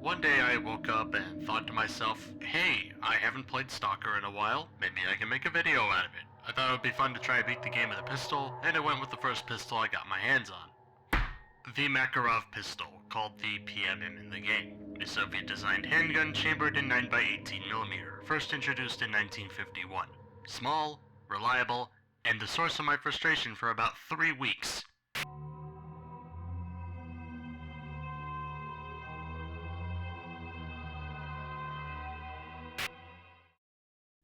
One day I woke up and thought to myself, hey, I haven't played Stalker in a while, maybe I can make a video out of it. I thought it would be fun to try to beat the game with a pistol, and I went with the first pistol I got my hands on. The Makarov pistol, called the PMm in the game, a Soviet-designed handgun chambered in 9x18mm, first introduced in 1951. Small, reliable, and the source of my frustration for about 3 weeks.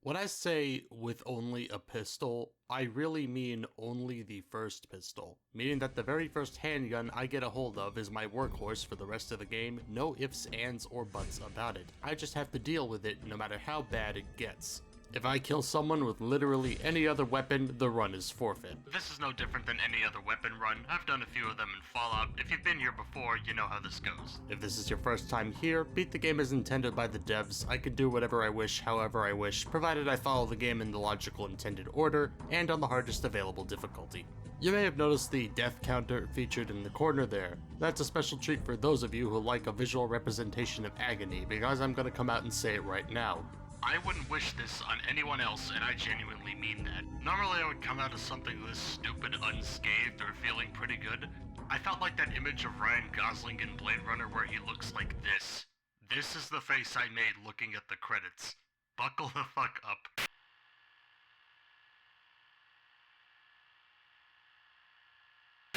When I say with only a pistol, I really mean only the first pistol, meaning that the very first handgun I get a hold of is my workhorse for the rest of the game, no ifs, ands, or buts about it. I just have to deal with it no matter how bad it gets. If I kill someone with literally any other weapon, the run is forfeit. This is no different than any other weapon run. I've done a few of them in Fallout. If you've been here before, you know how this goes. If this is your first time here, beat the game as intended by the devs. I can do whatever I wish, however I wish, provided I follow the game in the logical intended order, and on the hardest available difficulty. You may have noticed the death counter featured in the corner there. That's a special treat for those of you who like a visual representation of agony, because I'm gonna come out and say it right now. I wouldn't wish this on anyone else, and I genuinely mean that. Normally I would come out of something this stupid unscathed or feeling pretty good. I felt like that image of Ryan Gosling in Blade Runner where he looks like this. This is the face I made looking at the credits. Buckle the fuck up.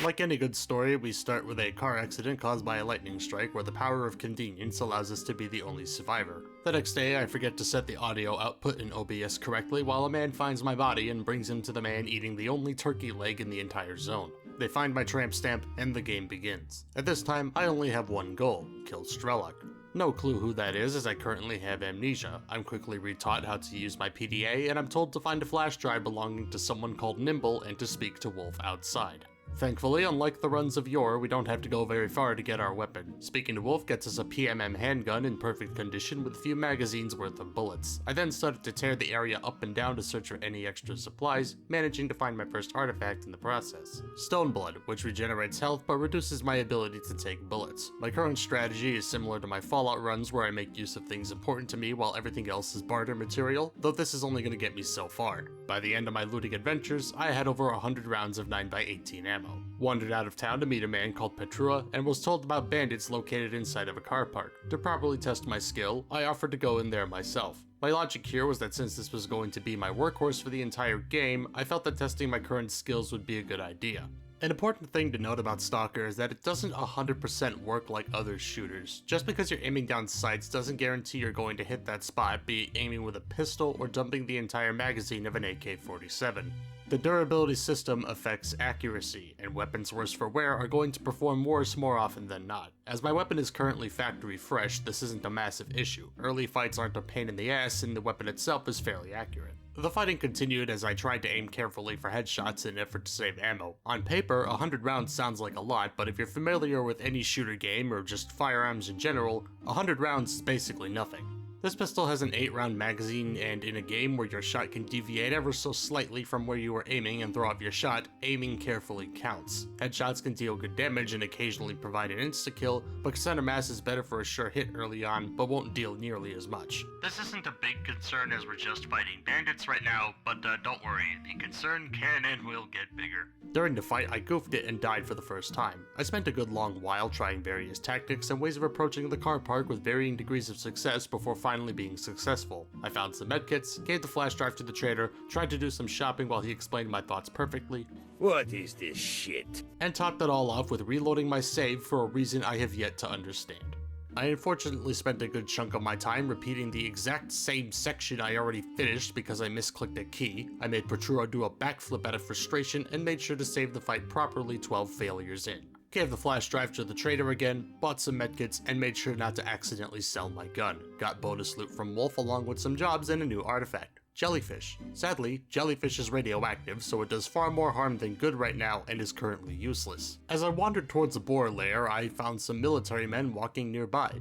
Like any good story, we start with a car accident caused by a lightning strike where the power of convenience allows us to be the only survivor. The next day, I forget to set the audio output in OBS correctly while a man finds my body and brings him to the man eating the only turkey leg in the entire zone. They find my tramp stamp, and the game begins. At this time, I only have one goal: kill S.T.A.L.K.E.R. No clue who that is, as I currently have amnesia. I'm quickly retaught how to use my PDA, and I'm told to find a flash drive belonging to someone called Nimble and to speak to Wolf outside. Thankfully, unlike the runs of yore, we don't have to go very far to get our weapon. Speaking to Wolf gets us a PMm handgun in perfect condition with a few magazines worth of bullets. I then started to tear the area up and down to search for any extra supplies, managing to find my first artifact in the process. Stone blood, which regenerates health but reduces my ability to take bullets. My current strategy is similar to my Fallout runs where I make use of things important to me while everything else is barter material, though this is only going to get me so far. By the end of my looting adventures, I had over 100 rounds of 9x18 ammo. Wandered out of town to meet a man called Petrua and was told about bandits located inside of a car park. To properly test my skill, I offered to go in there myself. My logic here was that since this was going to be my workhorse for the entire game, I felt that testing my current skills would be a good idea. An important thing to note about Stalker is that it doesn't 100% work like other shooters. Just because you're aiming down sights doesn't guarantee you're going to hit that spot, be it aiming with a pistol or dumping the entire magazine of an AK-47. The durability system affects accuracy, and weapons worse for wear are going to perform worse more often than not. As my weapon is currently factory fresh, this isn't a massive issue. Early fights aren't a pain in the ass, and the weapon itself is fairly accurate. The fighting continued as I tried to aim carefully for headshots in an effort to save ammo. On paper, 100 rounds sounds like a lot, but if you're familiar with any shooter game or just firearms in general, 100 rounds is basically nothing. This pistol has an 8-round magazine, and in a game where your shot can deviate ever so slightly from where you were aiming and throw off your shot, aiming carefully counts. Headshots can deal good damage and occasionally provide an insta-kill, but center mass is better for a sure hit early on, but won't deal nearly as much. This isn't a big concern as we're just fighting bandits right now, but don't worry, the concern can and will get bigger. During the fight, I goofed it and died for the first time. I spent a good long while trying various tactics and ways of approaching the car park with varying degrees of success before finally being successful. I found some medkits, gave the flash drive to the trader, tried to do some shopping while he explained my thoughts perfectly. What is this shit? And topped it all off with reloading my save for a reason I have yet to understand. I unfortunately spent a good chunk of my time repeating the exact same section I already finished because I misclicked a key. I made Petrua do a backflip out of frustration and made sure to save the fight properly 12 failures in. Gave the flash drive to the trader again, bought some medkits, and made sure not to accidentally sell my gun. Got bonus loot from Wolf along with some jobs and a new artifact. Jellyfish. Sadly, jellyfish is radioactive, so it does far more harm than good right now and is currently useless. As I wandered towards the boar lair, I found some military men walking nearby.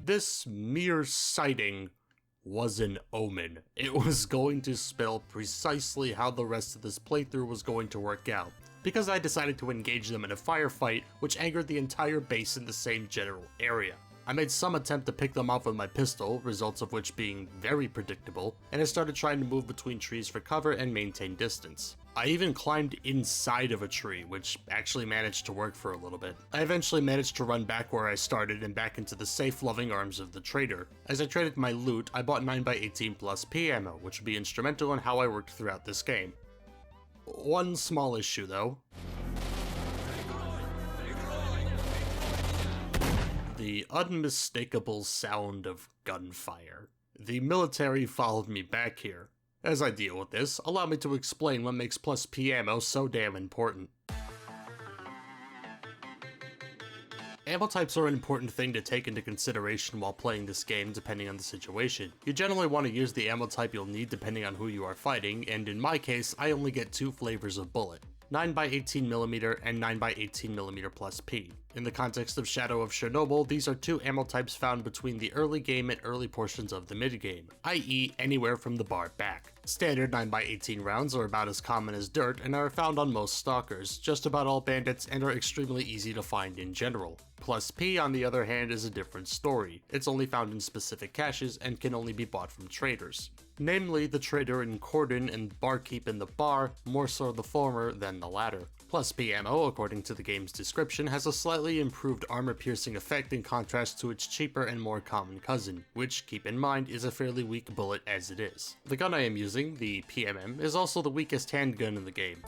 This mere sighting was an omen. It was going to spell precisely how the rest of this playthrough was going to work out, because I decided to engage them in a firefight which angered the entire base in the same general area. I made some attempt to pick them off with my pistol, results of which being very predictable, and I started trying to move between trees for cover and maintain distance. I even climbed inside of a tree, which actually managed to work for a little bit. I eventually managed to run back where I started and back into the safe, loving arms of the trader. As I traded my loot, I bought 9x18 plus PMo, which would be instrumental in how I worked throughout this game. One small issue though. The unmistakable sound of gunfire. The military followed me back here. As I deal with this, allow me to explain what makes plus PMo so damn important. Ammo types are an important thing to take into consideration while playing this game depending on the situation. You generally want to use the ammo type you'll need depending on who you are fighting, and in my case, I only get 2 flavors of bullet. 9x18mm and 9x18mm plus P. In the context of Shadow of Chernobyl, these are 2 ammo types found between the early game and early portions of the mid-game, i.e. anywhere from the bar back. Standard 9x18 rounds are about as common as dirt and are found on most stalkers, just about all bandits, and are extremely easy to find in general. Plus P, on the other hand, is a different story. It's only found in specific caches and can only be bought from traders. Namely, the trader in Cordon and barkeep in the bar, more so the former than the latter. Plus PMO, according to the game's description, has a slightly improved armor-piercing effect in contrast to its cheaper and more common cousin, which, keep in mind, is a fairly weak bullet as it is. The gun I am using, the PMm, is also the weakest handgun in the game.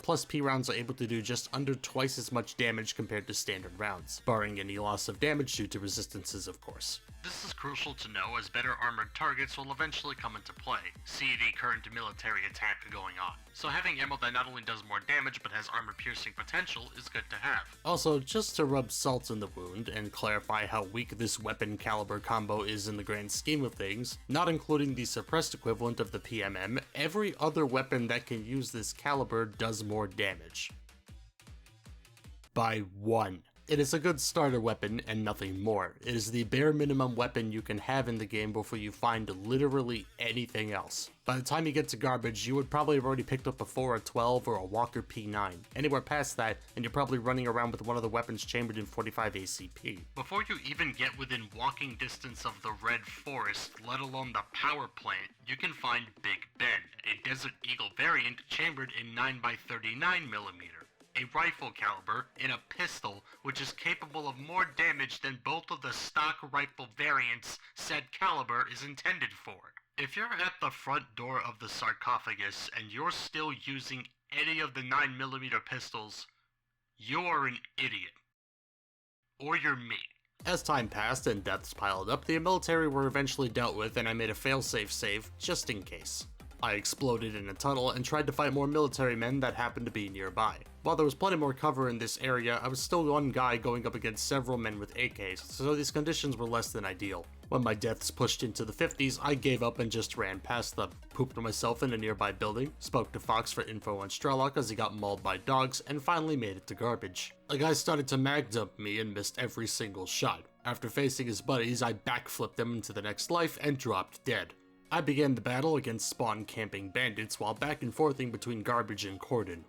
Plus P rounds are able to do just under twice as much damage compared to standard rounds, barring any loss of damage due to resistances, of course. This is crucial to know as better armored targets will eventually come into play, see the current military attack going on. So having ammo that not only does more damage but has armor-piercing potential is good to have. Also, just to rub salt in the wound and clarify how weak this weapon caliber combo is in the grand scheme of things, not including the suppressed equivalent of the PMm, every other weapon that can use this caliber does more damage. By 1. It is a good starter weapon and nothing more. It is the bare minimum weapon you can have in the game before you find literally anything else. By the time you get to garbage, you would probably have already picked up a 4 or 12 or a Walker P9. Anywhere past that, and you're probably running around with one of the weapons chambered in 45 ACP. Before you even get within walking distance of the Red Forest, let alone the power plant, you can find Big Ben, a Desert Eagle variant chambered in 9x39mm. A rifle caliber in a pistol which is capable of more damage than both of the stock rifle variants said caliber is intended for. If you're at the front door of the sarcophagus and you're still using any of the 9mm pistols, you're an idiot. Or you're me. As time passed and deaths piled up, the military were eventually dealt with and I made a failsafe save just in case. I exploded in a tunnel and tried to fight more military men that happened to be nearby. While there was plenty more cover in this area, I was still one guy going up against several men with AKs, so these conditions were less than ideal. When my deaths pushed into the 50s, I gave up and just ran past them, pooped myself in a nearby building, spoke to Fox for info on S.T.A.L.K.E.R as he got mauled by dogs, and finally made it to garbage. A guy started to mag dump me and missed every single shot. After facing his buddies, I backflipped him into the next life and dropped dead. I began the battle against spawn camping bandits while back and forthing between garbage and Cordon.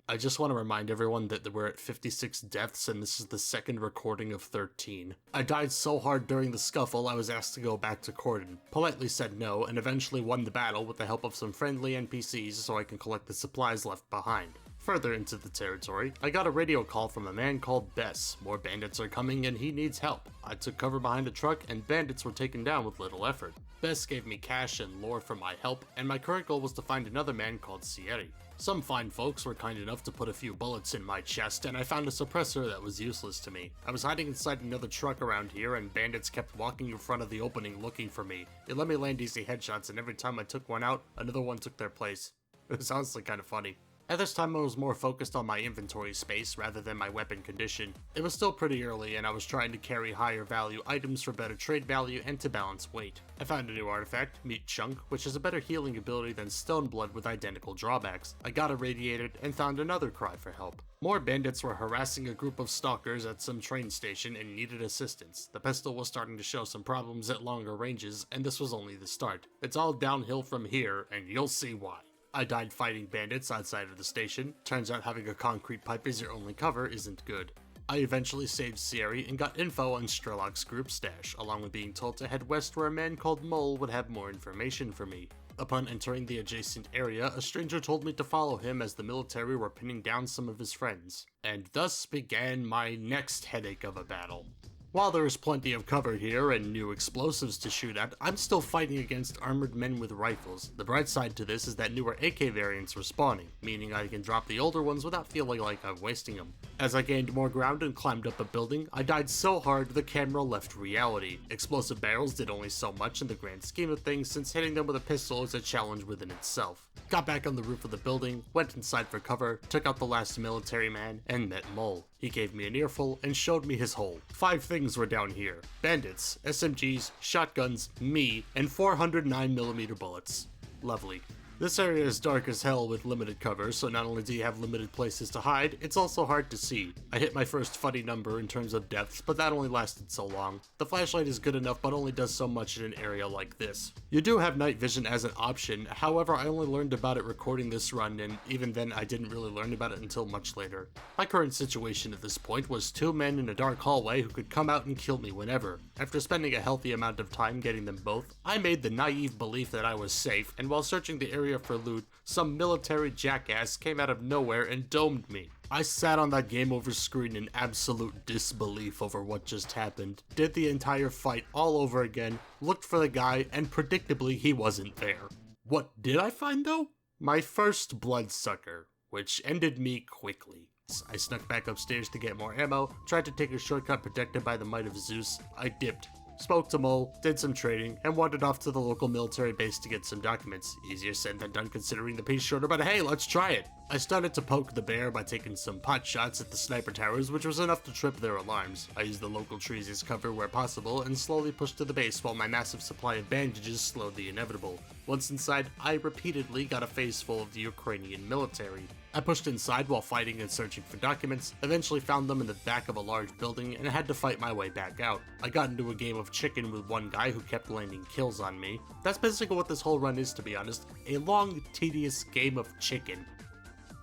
I just want to remind everyone that we're at 56 deaths and this is the second recording of 13. I died so hard during the scuffle I was asked to go back to Cordon, politely said no, and eventually won the battle with the help of some friendly NPCs so I can collect the supplies left behind. Further into the territory, I got a radio call from a man called Bess. More bandits are coming and he needs help. I took cover behind a truck and bandits were taken down with little effort. Bess gave me cash and lore for my help, and my current goal was to find another man called S.T.A.L.K.E.R. Some fine folks were kind enough to put a few bullets in my chest, and I found a suppressor that was useless to me. I was hiding inside another truck around here, and bandits kept walking in front of the opening looking for me. It let me land easy headshots, and every time I took one out, another one took their place. It was honestly kind of funny. At this time I was more focused on my inventory space rather than my weapon condition. It was still pretty early and I was trying to carry higher value items for better trade value and to balance weight. I found a new artifact, Meat Chunk, which has a better healing ability than Stone Blood with identical drawbacks. I got irradiated and found another cry for help. More bandits were harassing a group of stalkers at some train station and needed assistance. The pistol was starting to show some problems at longer ranges and this was only the start. It's all downhill from here and you'll see why. I died fighting bandits outside of the station. Turns out having a concrete pipe as your only cover isn't good. I eventually saved Sierra and got info on S.T.A.L.K.E.R's group stash, along with being told to head west where a man called Mole would have more information for me. Upon entering the adjacent area, a stranger told me to follow him as the military were pinning down some of his friends. And thus began my next headache of a battle. While there is plenty of cover here and new explosives to shoot at, I'm still fighting against armored men with rifles. The bright side to this is that newer AK variants were spawning, meaning I can drop the older ones without feeling like I'm wasting them. As I gained more ground and climbed up a building, I died so hard the camera left reality. Explosive barrels did only so much in the grand scheme of things, since hitting them with a pistol is a challenge within itself. Got back on the roof of the building, went inside for cover, took out the last military man, and met Mole. He gave me an earful and showed me his hole. 5 things were down here: bandits, SMGs, shotguns, me, and 409mm bullets. Lovely. This area is dark as hell with limited cover, so not only do you have limited places to hide, it's also hard to see. I hit my first funny number in terms of depths, but that only lasted so long. The flashlight is good enough, but only does so much in an area like this. You do have night vision as an option, however I only learned about it recording this run, and even then I didn't really learn about it until much later. My current situation at this point was 2 men in a dark hallway who could come out and kill me whenever. After spending a healthy amount of time getting them both, I made the naive belief that I was safe, and while searching the area for loot, some military jackass came out of nowhere and domed me. I sat on that game over screen in absolute disbelief over what just happened, did the entire fight all over again, looked for the guy, and predictably he wasn't there. What did I find though? My first bloodsucker, which ended me quickly. I snuck back upstairs to get more ammo, tried to take a shortcut protected by the might of Zeus. I dipped, spoke to Mole, did some trading, and wandered off to the local military base to get some documents. Easier said than done considering the pace shorter, but hey, let's try it! I started to poke the bear by taking some pot shots at the sniper towers, which was enough to trip their alarms. I used the local trees as cover where possible, and slowly pushed to the base while my massive supply of bandages slowed the inevitable. Once inside, I repeatedly got a face full of the Ukrainian military. I pushed inside while fighting and searching for documents, eventually found them in the back of a large building, and had to fight my way back out. I got into a game of chicken with one guy who kept landing kills on me. That's basically what this whole run is, to be honest. A long, tedious game of chicken.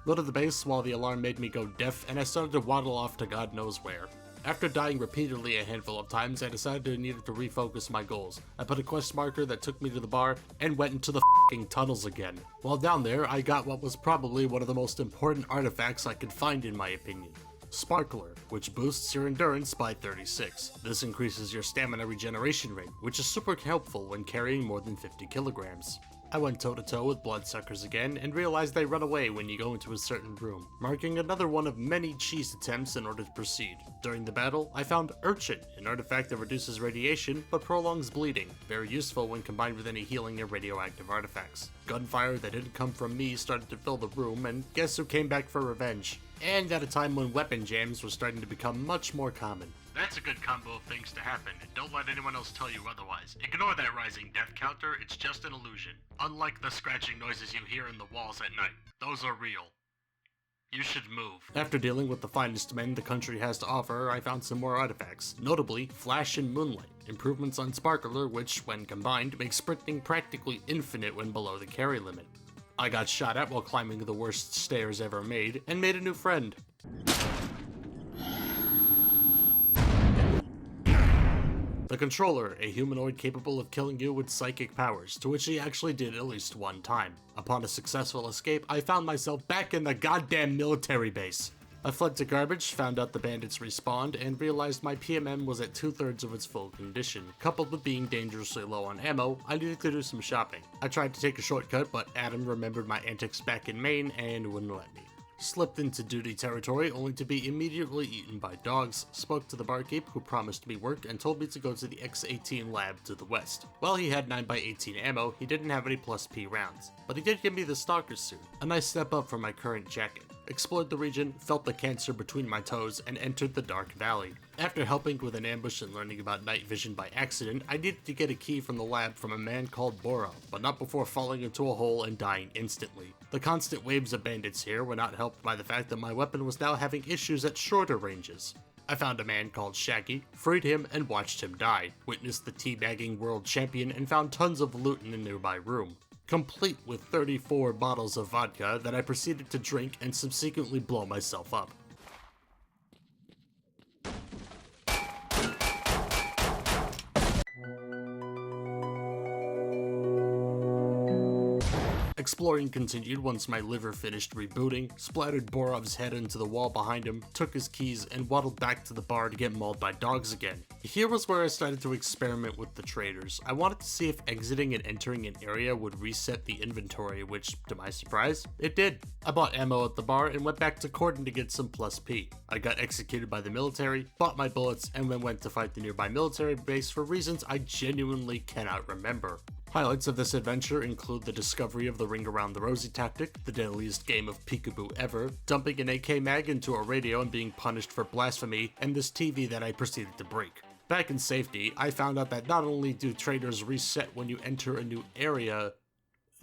Loaded the base while the alarm made me go deaf, and I started to waddle off to God knows where. After dying repeatedly a handful of times, I decided I needed to refocus my goals. I put a quest marker that took me to the bar, and went into the f***ing tunnels again. While down there, I got what was probably one of the most important artifacts I could find in my opinion. Sparkler, which boosts your endurance by 36. This increases your stamina regeneration rate, which is super helpful when carrying more than 50 kilograms. I went toe-to-toe with bloodsuckers again, and realized they run away when you go into a certain room, marking another one of many cheese attempts in order to proceed. During the battle, I found Urchin, an artifact that reduces radiation but prolongs bleeding, very useful when combined with any healing and radioactive artifacts. Gunfire that didn't come from me started to fill the room, and guess who came back for revenge? And at a time when weapon jams were starting to become much more common. That's a good combo of things to happen, and don't let anyone else tell you otherwise. Ignore that rising death counter, it's just an illusion. Unlike the scratching noises you hear in the walls at night, those are real. You should move. After dealing with the finest men the country has to offer, I found some more artifacts, notably Flash and Moonlight, improvements on Sparkler which, when combined, make sprinting practically infinite when below the carry limit. I got shot at while climbing the worst stairs ever made, and made a new friend. The Controller, a humanoid capable of killing you with psychic powers, to which he actually did at least one time. Upon a successful escape, I found myself back in the goddamn military base. I fled to garbage, found out the bandits respawned, and realized my PMm was at 2/3 of its full condition. Coupled with being dangerously low on ammo, I needed to do some shopping. I tried to take a shortcut, but Adam remembered my antics back in Maine and wouldn't let me. Slipped into duty territory only to be immediately eaten by dogs, spoke to the barkeep who promised me work and told me to go to the X-18 lab to the west. While he had 9x18 ammo, he didn't have any plus P rounds, but he did give me the stalker suit, a nice step up from my current jacket. Explored the region, felt the cancer between my toes, and entered the dark valley. After helping with an ambush and learning about night vision by accident, I needed to get a key from the lab from a man called Boro, but not before falling into a hole and dying instantly. The constant waves of bandits here were not helped by the fact that my weapon was now having issues at shorter ranges. I found a man called Shaggy, freed him, and watched him die, witnessed the teabagging world champion, and found tons of loot in a nearby room. complete with 34 bottles of vodka that I proceeded to drink and subsequently blow myself up. Exploring continued once my liver finished rebooting, splattered Borov's head into the wall behind him, took his keys, and waddled back to the bar to get mauled by dogs again. Here was where I started to experiment with the traders. I wanted to see if exiting and entering an area would reset the inventory, which, to my surprise, it did. I bought ammo at the bar and went back to Corden to get some plus P. I got executed by the military, bought my bullets, and then went to fight the nearby military base for reasons I genuinely cannot remember. Highlights of this adventure include the discovery of the ring around the rosy tactic, the deadliest game of peekaboo ever, dumping an AK mag into a radio and being punished for blasphemy, and this TV that I proceeded to break. Back in safety, I found out that not only do traders reset when you enter a new area,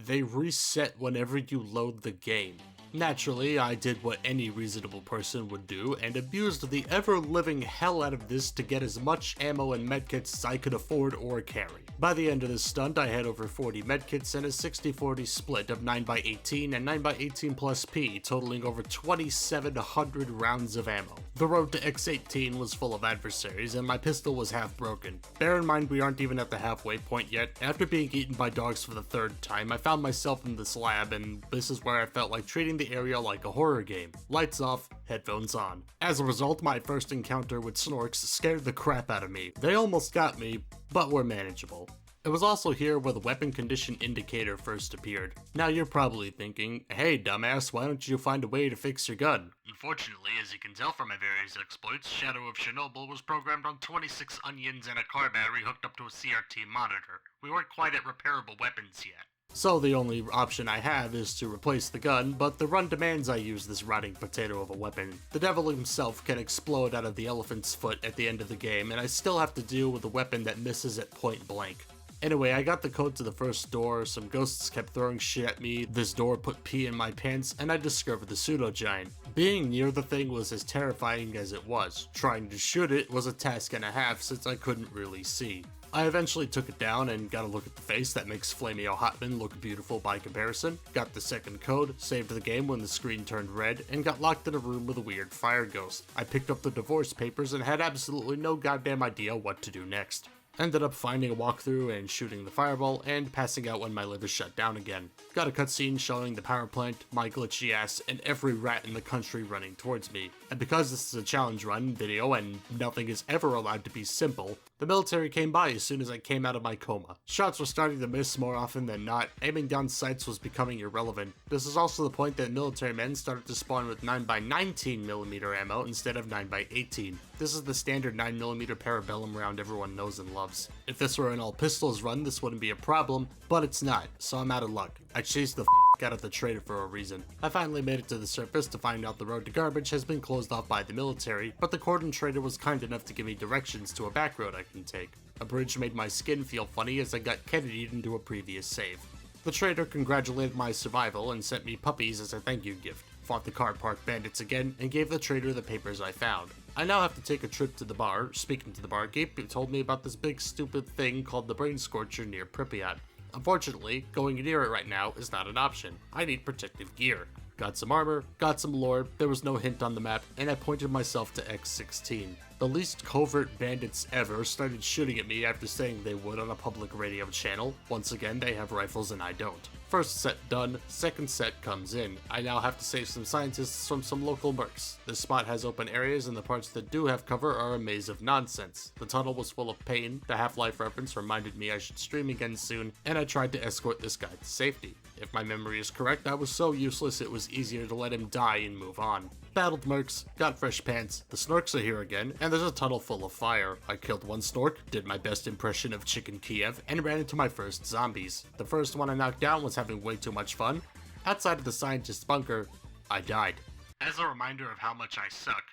they reset whenever you load the game. Naturally, I did what any reasonable person would do and abused the ever-living hell out of this to get as much ammo and medkits as I could afford or carry. By the end of this stunt, I had over 40 medkits and a 60-40 split of 9x18 and 9x18 plus P, totaling over 2,700 rounds of ammo. The road to X18 was full of adversaries and my pistol was half broken. Bear in mind we aren't even at the halfway point yet. After being eaten by dogs for the third time, I found myself in this lab and this is where I felt like treating the area like a horror game. Lights off, headphones on. As a result, my first encounter with snorks scared the crap out of me. They almost got me, but were manageable. It was also here where the weapon condition indicator first appeared. Now you're probably thinking, hey dumbass, why don't you find a way to fix your gun? Unfortunately, as you can tell from my various exploits, Shadow of Chernobyl was programmed on 26 onions and a car battery hooked up to a CRT monitor. We weren't quite at repairable weapons yet. So the only option I have is to replace the gun, but the run demands I use this rotting potato of a weapon. The devil himself can explode out of the elephant's foot at the end of the game, and I still have to deal with a weapon that misses at point blank. Anyway, I got the code to the first door, some ghosts kept throwing shit at me, this door put pee in my pants, and I discovered the pseudo-giant. Being near the thing was as terrifying as it was. Trying to shoot it was a task and a half since I couldn't really see. I eventually took it down and got a look at the face that makes Flameo Hotman look beautiful by comparison, got the second code, saved the game when the screen turned red, and got locked in a room with a weird fire ghost. I picked up the divorce papers and had absolutely no goddamn idea what to do next. Ended up finding a walkthrough and shooting the fireball and passing out when my liver shut down again. Got a cutscene showing the power plant, my glitchy ass, and every rat in the country running towards me. And because this is a challenge run video and nothing is ever allowed to be simple, the military came by as soon as I came out of my coma. Shots were starting to miss more often than not, aiming down sights was becoming irrelevant. This is also the point that military men started to spawn with 9x19mm ammo instead of 9x18. This is the standard 9mm parabellum round everyone knows and loves. If this were an all pistols run, this wouldn't be a problem, but it's not, so I'm out of luck. I chased the out of the trader for a reason. I finally made it to the surface to find out the road to garbage has been closed off by the military, but the Corden trader was kind enough to give me directions to a back road I can take. A bridge made my skin feel funny as I got Kennedy'd into a previous save. The trader congratulated my survival and sent me puppies as a thank you gift, fought the car park bandits again, and gave the trader the papers I found. I now have to take a trip to the bar. Speaking to the barkeep, told me about this big stupid thing called the Brain Scorcher near Pripyat. Unfortunately, going near it right now is not an option. I need protective gear. Got some armor, got some lore, there was no hint on the map, and I pointed myself to X16. The least covert bandits ever started shooting at me after saying they would on a public radio channel. Once again, they have rifles and I don't. First set done, second set comes in. I now have to save some scientists from some local mercs. This spot has open areas and the parts that do have cover are a maze of nonsense. The tunnel was full of pain, the Half-Life reference reminded me I should stream again soon, and I tried to escort this guy to safety. If my memory is correct, I was so useless it was easier to let him die and move on. Battled mercs, got fresh pants, the snorks are here again, and there's a tunnel full of fire. I killed one snork, did my best impression of Chicken Kiev, and ran into my first zombies. The first one I knocked down was having way too much fun. Outside of the scientist's bunker, I died. As a reminder of how much I suck,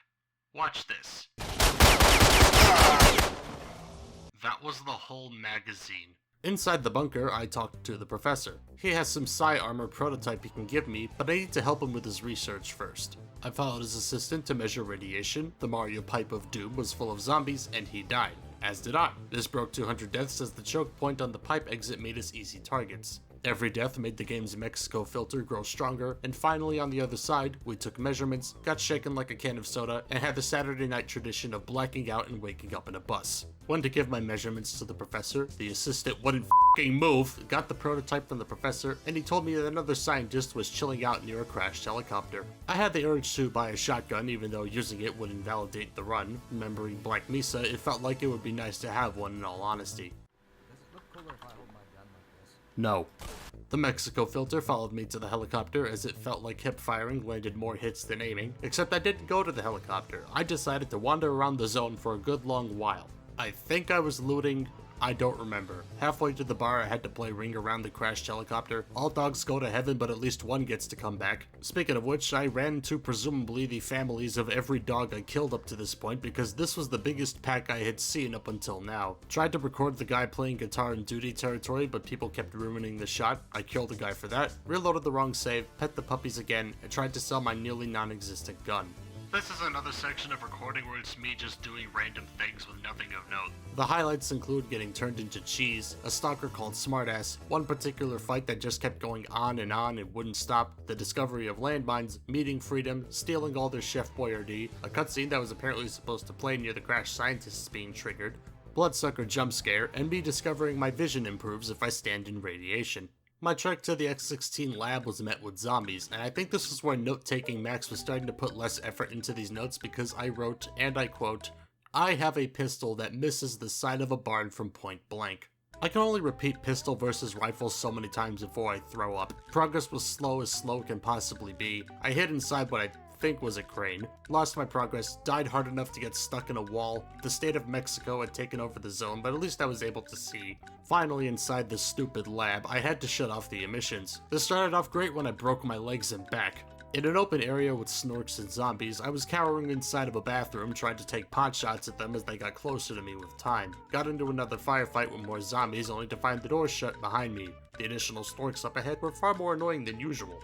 watch this. That was the whole magazine. Inside the bunker, I talked to the professor. He has some psi armor prototype he can give me, but I need to help him with his research first. I followed his assistant to measure radiation, the Mario pipe of doom was full of zombies, and he died. As did I. This broke 200 deaths as the choke point on the pipe exit made us easy targets. Every death made the game's Mexico filter grow stronger, and finally on the other side, we took measurements, got shaken like a can of soda, and had the Saturday night tradition of blacking out and waking up in a bus. Went to give my measurements to the professor, the assistant wouldn't f***ing move, got the prototype from the professor, and he told me that another scientist was chilling out near a crashed helicopter. I had the urge to buy a shotgun even though using it would invalidate the run. Remembering Black Mesa, it felt like it would be nice to have one in all honesty. Does it look cooler if I hold my gun like this? No. The Mexico filter followed me to the helicopter as it felt like hip firing landed more hits than aiming, except I didn't go to the helicopter. I decided to wander around the zone for a good long while. I think I was looting, I don't remember. Halfway to the bar I had to play Ring Around the crashed helicopter. All dogs go to heaven but at least one gets to come back. Speaking of which, I ran to presumably the families of every dog I killed up to this point because this was the biggest pack I had seen up until now. Tried to record the guy playing guitar in duty territory but people kept ruining the shot. I killed the guy for that, reloaded the wrong save, pet the puppies again, and tried to sell my nearly non-existent gun. This is another section of recording where it's me just doing random things with nothing of note. The highlights include getting turned into cheese, a stalker called Smartass, one particular fight that just kept going on and wouldn't stop, the discovery of landmines, meeting freedom, stealing all their Chef Boyardee, a cutscene that was apparently supposed to play near the crashed scientists being triggered, bloodsucker jump scare, and me discovering my vision improves if I stand in radiation. My trek to the X-16 lab was met with zombies, and I think this is where note-taking Max was starting to put less effort into these notes because I wrote, and I quote, "I have a pistol that misses the side of a barn from point blank." I can only repeat pistol versus rifle so many times before I throw up. Progress was slow as slow can possibly be. I hid inside what I think was a crane, lost my progress, died hard enough to get stuck in a wall. The state of Mexico had taken over the zone, but at least I was able to see. Finally inside this stupid lab, I had to shut off the emissions. This started off great when I broke my legs and back. In an open area with snorks and zombies, I was cowering inside of a bathroom trying to take pot shots at them as they got closer to me with time. Got into another firefight with more zombies only to find the door shut behind me. The additional snorks up ahead were far more annoying than usual.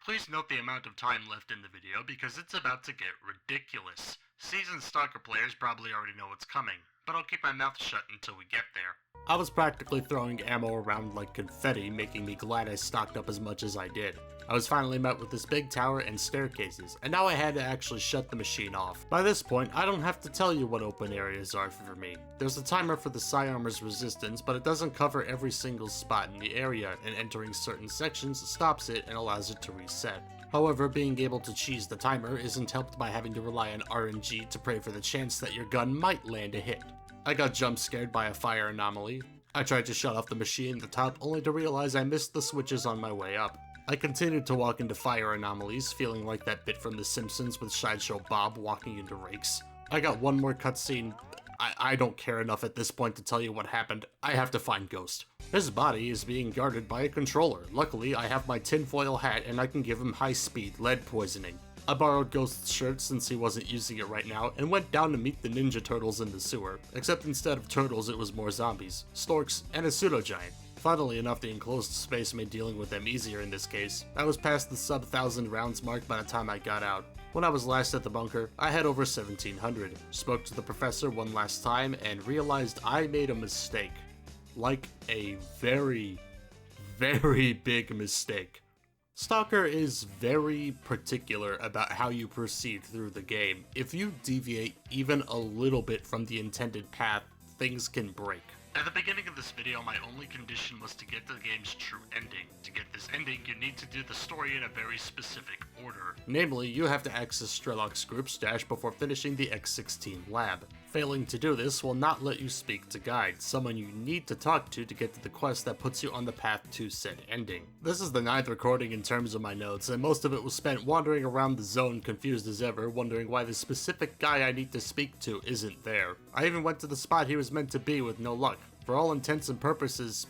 Please note the amount of time left in the video because it's about to get ridiculous. Seasoned Stalker players probably already know what's coming, but I'll keep my mouth shut until we get there. I was practically throwing ammo around like confetti, making me glad I stocked up as much as I did. I was finally met with this big tower and staircases, and now I had to actually shut the machine off. By this point, I don't have to tell you what open areas are for me. There's a timer for the Psyarmor's resistance, but it doesn't cover every single spot in the area, and entering certain sections stops it and allows it to reset. However, being able to cheese the timer isn't helped by having to rely on RNG to pray for the chance that your gun might land a hit. I got jump scared by a fire anomaly. I tried to shut off the machine at the top only to realize I missed the switches on my way up. I continued to walk into fire anomalies, feeling like that bit from The Simpsons with Sideshow Bob walking into rakes. I got one more cutscene. I don't care enough at this point to tell you what happened. I have to find Ghost. His body is being guarded by a controller. Luckily, I have my tinfoil hat and I can give him high-speed lead poisoning. I borrowed Ghost's shirt since he wasn't using it right now and went down to meet the Ninja Turtles in the sewer. Except instead of turtles, it was more zombies, storks, and a pseudo-giant. Funnily enough, the enclosed space made dealing with them easier in this case. I was past the sub-1,000 rounds mark by the time I got out. When I was last at the bunker, I had over 1,700. Spoke to the professor one last time and realized I made a mistake. Like a very, very big mistake. S.T.A.L.K.E.R is very particular about how you proceed through the game. If you deviate even a little bit from the intended path, things can break. At the beginning of this video, my only condition was to get the game's true ending. To get this ending, you need to do the story in a very specific order. Namely, you have to access Strelok's group stash before finishing the X-16 lab. Failing to do this will not let you speak to Guide, someone you need to talk to get to the quest that puts you on the path to said ending. This is the 9th recording in terms of my notes, and most of it was spent wandering around the zone confused as ever, wondering why the specific guy I need to speak to isn't there. I even went to the spot he was meant to be with no luck. For all intents and purposes,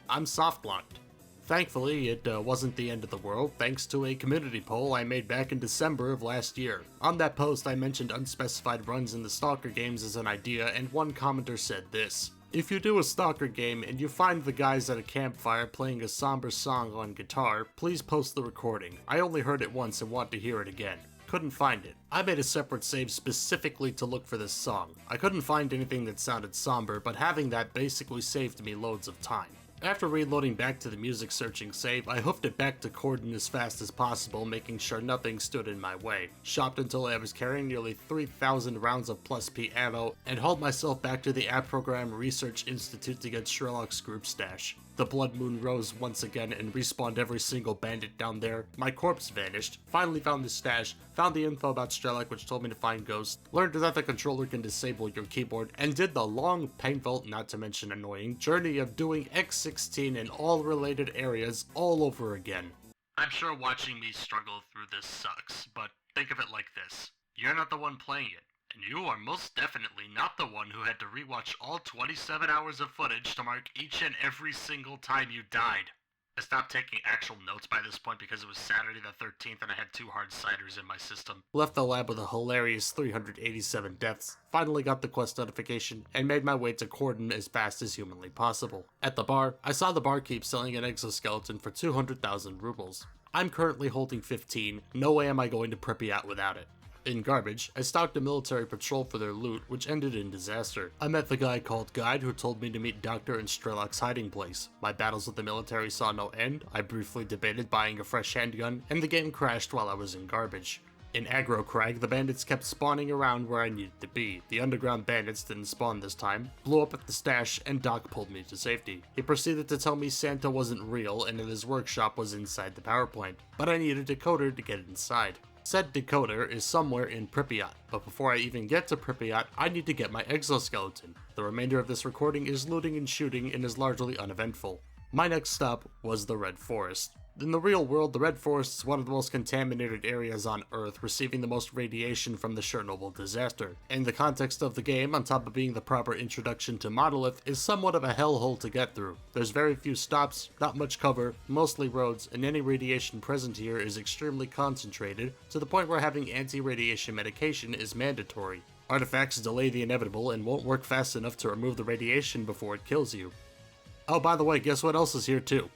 I'm soft-locked. Thankfully, it wasn't the end of the world, thanks to a community poll I made back in December of last year. On that post, I mentioned unspecified runs in the Stalker games as an idea, and one commenter said this: "If you do a Stalker game and you find the guys at a campfire playing a somber song on guitar, please post the recording. I only heard it once and want to hear it again." Couldn't find it. I made a separate save specifically to look for this song. I couldn't find anything that sounded somber, but having that basically saved me loads of time. After reloading back to the music searching save, I hoofed it back to Corden as fast as possible, making sure nothing stood in my way. Shopped until I was carrying nearly 3,000 rounds of plus P ammo, and hauled myself back to the App Program Research Institute to get Sherlock's group stash. The blood moon rose once again and respawned every single bandit down there. My corpse vanished, finally found the stash, found the info about Sherlock which told me to find Ghost, learned that the controller can disable your keyboard, and did the long, painful, not to mention annoying, journey of doing X16 in all related areas all over again. I'm sure watching me struggle through this sucks, but think of it like this. You're not the one playing it. And you are most definitely not the one who had to rewatch all 27 hours of footage to mark each and every single time you died. I stopped taking actual notes by this point because it was Saturday the 13th and I had 2 hard ciders in my system. Left the lab with a hilarious 387 deaths, finally got the quest notification, and made my way to Corden as fast as humanly possible. At the bar, I saw the barkeep selling an exoskeleton for 200,000 rubles. I'm currently holding 15, no way am I going to Pripyat without it. In Garbage, I stalked a military patrol for their loot, which ended in disaster. I met the guy called Guide who told me to meet Doctor in S.T.A.L.K.E.R's hiding place. My battles with the military saw no end, I briefly debated buying a fresh handgun, and the game crashed while I was in Garbage. In Aggro Crag, the bandits kept spawning around where I needed to be. The underground bandits didn't spawn this time, blew up at the stash, and Doc pulled me to safety. He proceeded to tell me Santa wasn't real and that his workshop was inside the power plant, but I needed a decoder to get inside. Said decoder is somewhere in Pripyat, but before I even get to Pripyat, I need to get my exoskeleton. The remainder of this recording is looting and shooting and is largely uneventful. My next stop was the Red Forest. In the real world, the Red Forest is one of the most contaminated areas on Earth, receiving the most radiation from the Chernobyl disaster. In the context of the game, on top of being the proper introduction to Monolith, is somewhat of a hellhole to get through. There's very few stops, not much cover, mostly roads, and any radiation present here is extremely concentrated, to the point where having anti-radiation medication is mandatory. Artifacts delay the inevitable and won't work fast enough to remove the radiation before it kills you. Oh, by the way, guess what else is here too?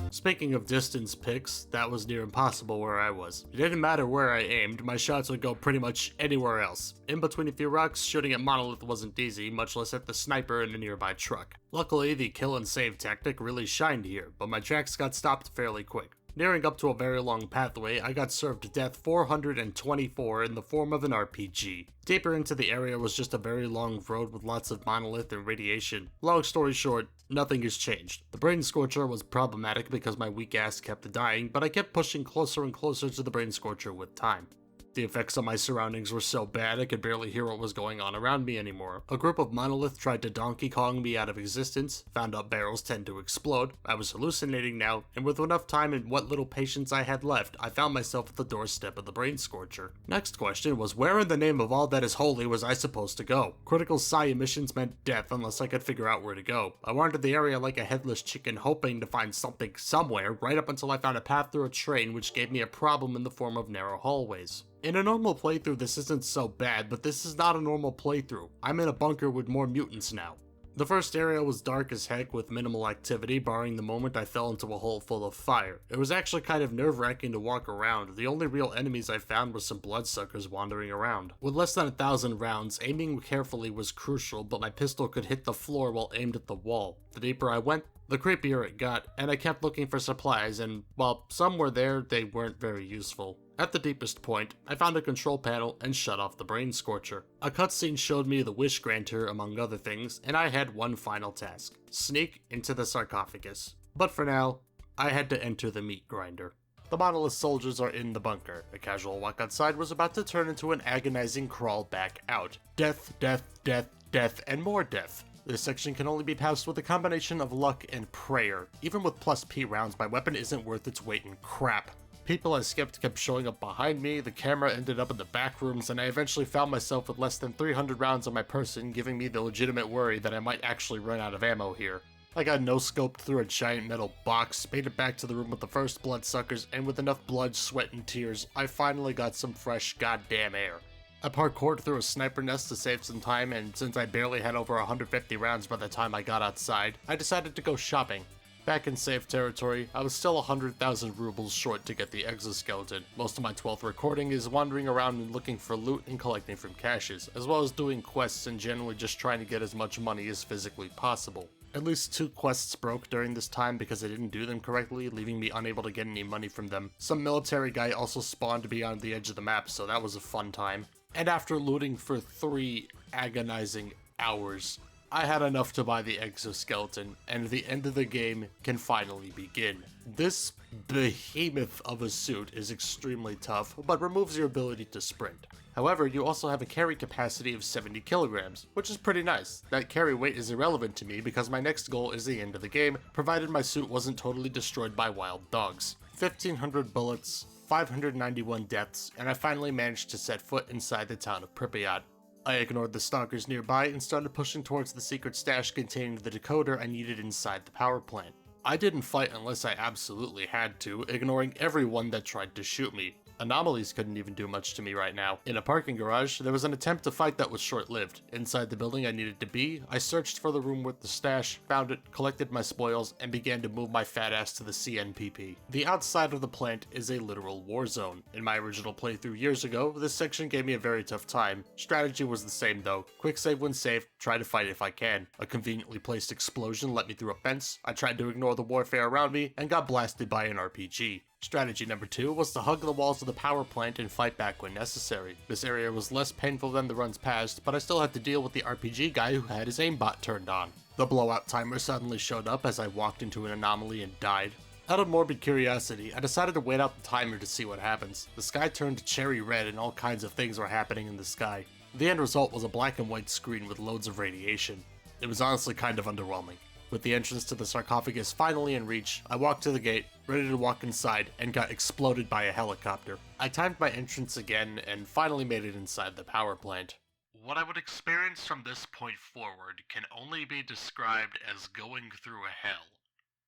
Speaking of distance picks, that was near impossible where I was. It didn't matter where I aimed, my shots would go pretty much anywhere else. In between a few rocks, shooting at Monolith wasn't easy, much less at the sniper in a nearby truck. Luckily, the kill and save tactic really shined here, but my tracks got stopped fairly quick. Nearing up to a very long pathway, I got served death 424 in the form of an RPG. Deeper into the area was just a very long road with lots of monolith and radiation. Long story short, nothing has changed. The brain scorcher was problematic because my weak ass kept dying, but I kept pushing closer and closer to the brain scorcher with time. The effects on my surroundings were so bad I could barely hear what was going on around me anymore. A group of monolith tried to Donkey Kong me out of existence, found out barrels tend to explode, I was hallucinating now, and with enough time and what little patience I had left, I found myself at the doorstep of the brain scorcher. Next question was, where in the name of all that is holy was I supposed to go? Critical psi emissions meant death unless I could figure out where to go. I wandered the area like a headless chicken, hoping to find something somewhere, right up until I found a path through a train which gave me a problem in the form of narrow hallways. In a normal playthrough, this isn't so bad, but this is not a normal playthrough. I'm in a bunker with more mutants now. The first area was dark as heck with minimal activity, barring the moment I fell into a hole full of fire. It was actually kind of nerve-wracking to walk around. The only real enemies I found were some bloodsuckers wandering around. With less than 1,000 rounds, aiming carefully was crucial, but my pistol could hit the floor while aimed at the wall. The deeper I went, the creepier it got, and I kept looking for supplies, and while some were there, they weren't very useful. At the deepest point, I found a control panel and shut off the brain scorcher. A cutscene showed me the wish granter among other things, and I had one final task: sneak into the sarcophagus. But for now, I had to enter the meat grinder. The monolith soldiers are in the bunker. A casual walk outside was about to turn into an agonizing crawl back out. Death, death, death, death, and more death. This section can only be passed with a combination of luck and prayer. Even with plus P rounds, my weapon isn't worth its weight in crap. People I skipped kept showing up behind me, the camera ended up in the back rooms, and I eventually found myself with less than 300 rounds on my person, giving me the legitimate worry that I might actually run out of ammo here. I got no-scoped through a giant metal box, made it back to the room with the first bloodsuckers, and with enough blood, sweat, and tears, I finally got some fresh goddamn air. I parkoured through a sniper nest to save some time, and since I barely had over 150 rounds by the time I got outside, I decided to go shopping. Back in safe territory, I was still 100,000 rubles short to get the exoskeleton. Most of my 12th recording is wandering around and looking for loot and collecting from caches, as well as doing quests and generally just trying to get as much money as physically possible. At least 2 quests broke during this time because I didn't do them correctly, leaving me unable to get any money from them. Some military guy also spawned beyond the edge of the map, so that was a fun time. And after looting for 3 agonizing hours, I had enough to buy the exoskeleton, and the end of the game can finally begin. This behemoth of a suit is extremely tough, but removes your ability to sprint. However, you also have a carry capacity of 70 kilograms, which is pretty nice. That carry weight is irrelevant to me because my next goal is the end of the game, provided my suit wasn't totally destroyed by wild dogs. 1,500 bullets, 591 deaths, and I finally managed to set foot inside the town of Pripyat. I ignored the stalkers nearby and started pushing towards the secret stash containing the decoder I needed inside the power plant. I didn't fight unless I absolutely had to, ignoring everyone that tried to shoot me. Anomalies couldn't even do much to me right now. In a parking garage, there was an attempt to fight that was short-lived. Inside the building I needed to be, I searched for the room with the stash, found it, collected my spoils, and began to move my fat ass to the CNPP. The outside of the plant is a literal war zone. In my original playthrough years ago, this section gave me a very tough time. Strategy was the same though. Quick save when safe, try to fight if I can. A conveniently placed explosion let me through a fence, I tried to ignore the warfare around me, and got blasted by an RPG. Strategy number 2 was to hug the walls of the power plant and fight back when necessary. This area was less painful than the runs past, but I still had to deal with the RPG guy who had his aimbot turned on. The blowout timer suddenly showed up as I walked into an anomaly and died. Out of morbid curiosity, I decided to wait out the timer to see what happens. The sky turned cherry red and all kinds of things were happening in the sky. The end result was a black and white screen with loads of radiation. It was honestly kind of underwhelming. With the entrance to the sarcophagus finally in reach, I walked to the gate, ready to walk inside, and got exploded by a helicopter. I timed my entrance again, and finally made it inside the power plant. What I would experience from this point forward can only be described as going through a hell.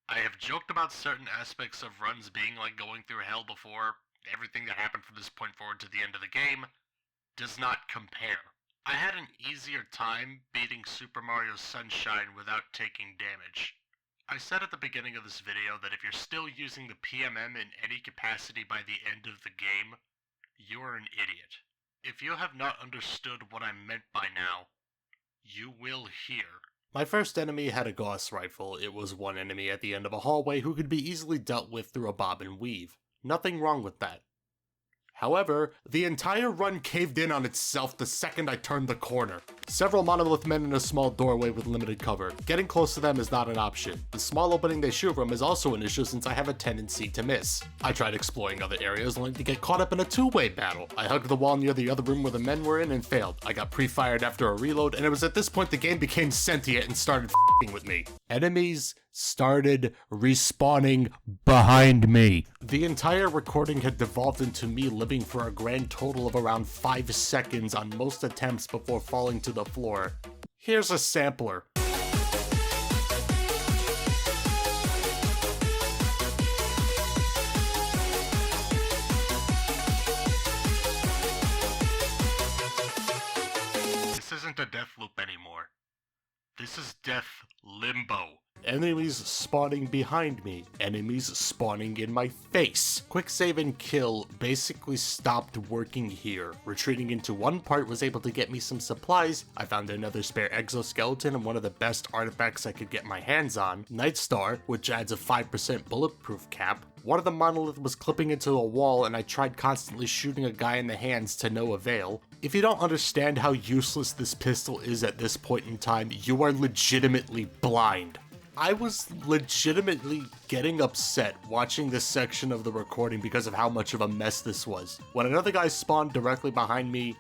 I have joked about certain aspects of runs being like going through hell before. Everything that happened from this point forward to the end of the game does not compare. I had an easier time beating Super Mario Sunshine without taking damage. I said at the beginning of this video that if you're still using the PMm in any capacity by the end of the game, you're an idiot. If you have not understood what I meant by now, you will hear. My first enemy had a Gauss rifle. It was one enemy at the end of a hallway who could be easily dealt with through a bob and weave. Nothing wrong with that. However, the entire run caved in on itself the second I turned the corner. Several monolith men in a small doorway with limited cover. Getting close to them is not an option. The small opening they shoot from is also an issue since I have a tendency to miss. I tried exploring other areas only to get caught up in a two-way battle. I hugged the wall near the other room where the men were in and failed. I got pre-fired after a reload, and it was at this point the game became sentient and started f***ing with me. Enemies started respawning behind me. The entire recording had devolved into me living for a grand total of around 5 seconds on most attempts before falling to the floor. Here's a sampler. This isn't a death loop anymore. This is death limbo. Enemies spawning behind me. Enemies spawning in my face. Quick save and kill basically stopped working here. Retreating into one part was able to get me some supplies. I found another spare exoskeleton and one of the best artifacts I could get my hands on. Night Star, which adds a 5% bulletproof cap. One of the monolith was clipping into a wall and I tried constantly shooting a guy in the hands to no avail. If you don't understand how useless this pistol is at this point in time, you are legitimately blind. I was legitimately getting upset watching this section of the recording because of how much of a mess this was. When another guy spawned directly behind me,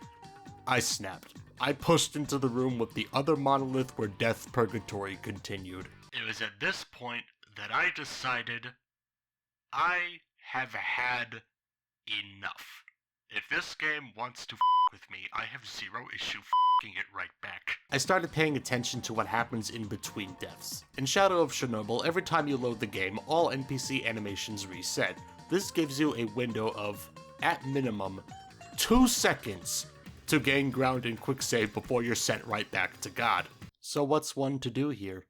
I snapped. I pushed into the room with the other monolith where Death Purgatory continued. It was at this point that I decided I have had enough. If this game wants to with me, I have zero issue it right back. I started paying attention to what happens in between deaths. In Shadow of Chernobyl, every time you load the game, all NPC animations reset. This gives you a window of, at minimum, 2 seconds to gain ground and quick save before you're sent right back to God. So what's one to do here?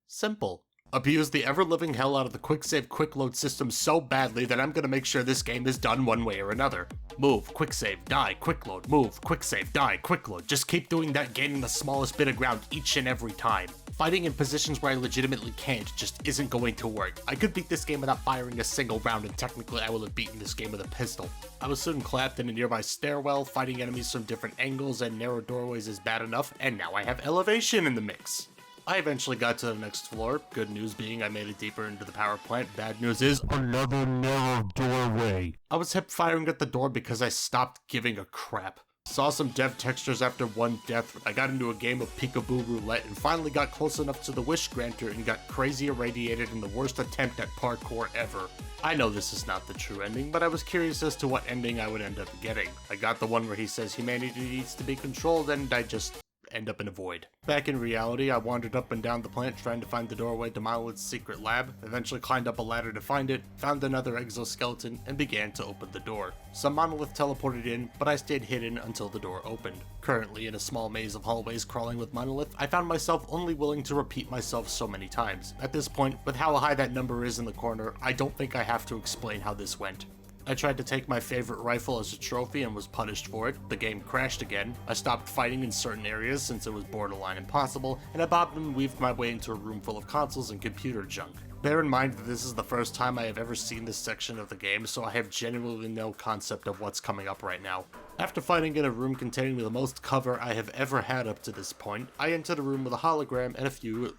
Simple. Abuse the ever-living hell out of the quick save quick load system so badly that I'm gonna make sure this game is done one way or another. Move, quick save, die, quick load, move, quick save, die, quick load. Just keep doing that, gaining the smallest bit of ground each and every time. Fighting in positions where I legitimately can't just isn't going to work. I could beat this game without firing a single round, and technically I will have beaten this game with a pistol. I was soon clapped in a nearby stairwell, fighting enemies from different angles and narrow doorways is bad enough, and now I have elevation in the mix. I eventually got to the next floor, good news being I made it deeper into the power plant, bad news is another narrow doorway. I was hip firing at the door because I stopped giving a crap. Saw some dev textures after one death, I got into a game of peekaboo roulette and finally got close enough to the wish granter and got crazy irradiated in the worst attempt at parkour ever. I know this is not the true ending, but I was curious as to what ending I would end up getting. I got the one where he says humanity needs to be controlled and I just end up in a void. Back in reality, I wandered up and down the plant trying to find the doorway to Monolith's secret lab, eventually climbed up a ladder to find it, found another exoskeleton, and began to open the door. Some Monolith teleported in, but I stayed hidden until the door opened. Currently in a small maze of hallways crawling with Monolith, I found myself only willing to repeat myself so many times. At this point, with how high that number is in the corner, I don't think I have to explain how this went. I tried to take my favorite rifle as a trophy and was punished for it. The game crashed again. I stopped fighting in certain areas since it was borderline impossible, and I bobbed and weaved my way into a room full of consoles and computer junk. Bear in mind that this is the first time I have ever seen this section of the game, so I have genuinely no concept of what's coming up right now. After fighting in a room containing the most cover I have ever had up to this point, I entered a room with a hologram and a few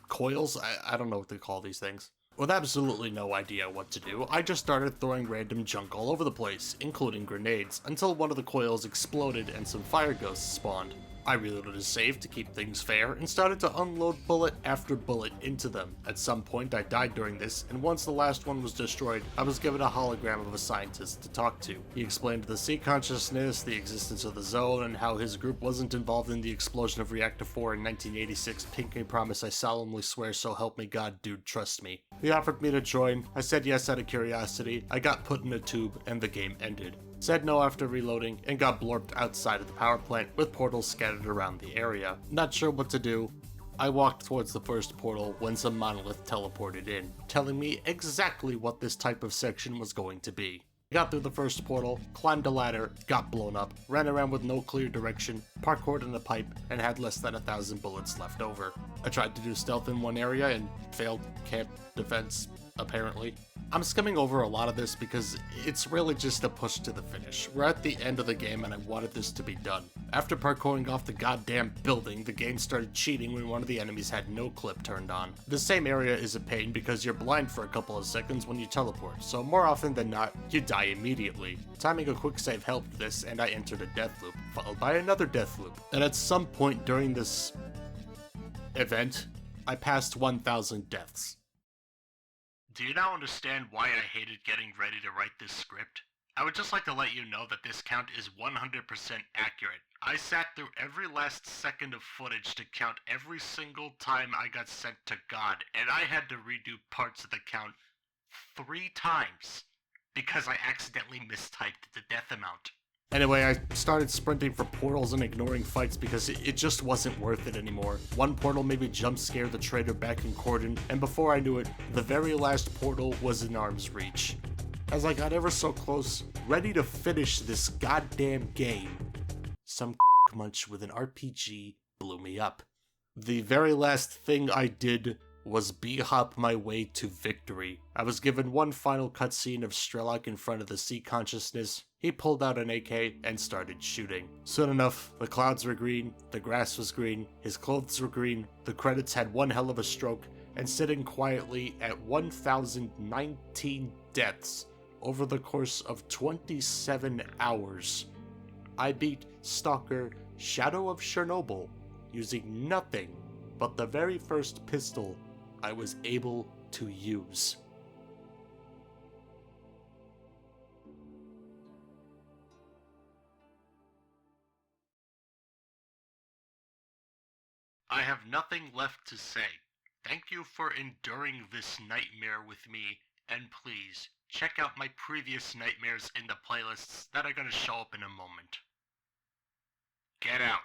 coils? I don't know what they call these things. With absolutely no idea what to do, I just started throwing random junk all over the place, including grenades, until one of the coils exploded and some fire ghosts spawned. I reloaded a save to keep things fair and started to unload bullet after bullet into them. At some point I died during this, and once the last one was destroyed, I was given a hologram of a scientist to talk to. He explained the sea consciousness, the existence of the zone, and how his group wasn't involved in the explosion of Reactor 4 in 1986. Pinky promise, I solemnly swear, so help me God, dude, trust me. He offered me to join. I said yes out of curiosity. I got put in a tube, and the game ended. Said no after reloading, and got blorped outside of the power plant with portals scattered around the area. Not sure what to do. I walked towards the first portal when some Monolith teleported in, telling me exactly what this type of section was going to be. I got through the first portal, climbed a ladder, got blown up, ran around with no clear direction, parkoured in a pipe, and had less than 1,000 bullets left over. I tried to do stealth in one area and failed camp defense, apparently. I'm skimming over a lot of this because it's really just a push to the finish. We're at the end of the game and I wanted this to be done. After parkouring off the goddamn building, the game started cheating when one of the enemies had no clip turned on. The same area is a pain because you're blind for a couple of seconds when you teleport, so more often than not, you die immediately. Timing a quick save helped this, and I entered a death loop, followed by another death loop. And at some point during this event, I passed 1,000 deaths. Do you now understand why I hated getting ready to write this script? I would just like to let you know that this count is 100% accurate. I sat through every last second of footage to count every single time I got sent to God, and I had to redo parts of the count 3 times because I accidentally mistyped the death amount. Anyway, I started sprinting for portals and ignoring fights because it just wasn't worth it anymore. One portal made me jump scare the traitor back in Cordon, and before I knew it, the very last portal was in arm's reach. As I got ever so close, ready to finish this goddamn game, some munch with an RPG blew me up. The very last thing I did was b-hop my way to victory. I was given one final cutscene of S.T.A.L.K.E.R in front of the sea consciousness. He pulled out an AK and started shooting. Soon enough, the clouds were green, the grass was green, his clothes were green, the credits had one hell of a stroke, and sitting quietly at 1,019 deaths over the course of 27 hours, I beat S.T.A.L.K.E.R Shadow of Chernobyl using nothing but the very first pistol I was able to use. I have nothing left to say. Thank you for enduring this nightmare with me, and please, check out my previous nightmares in the playlists that are gonna show up in a moment. Get out.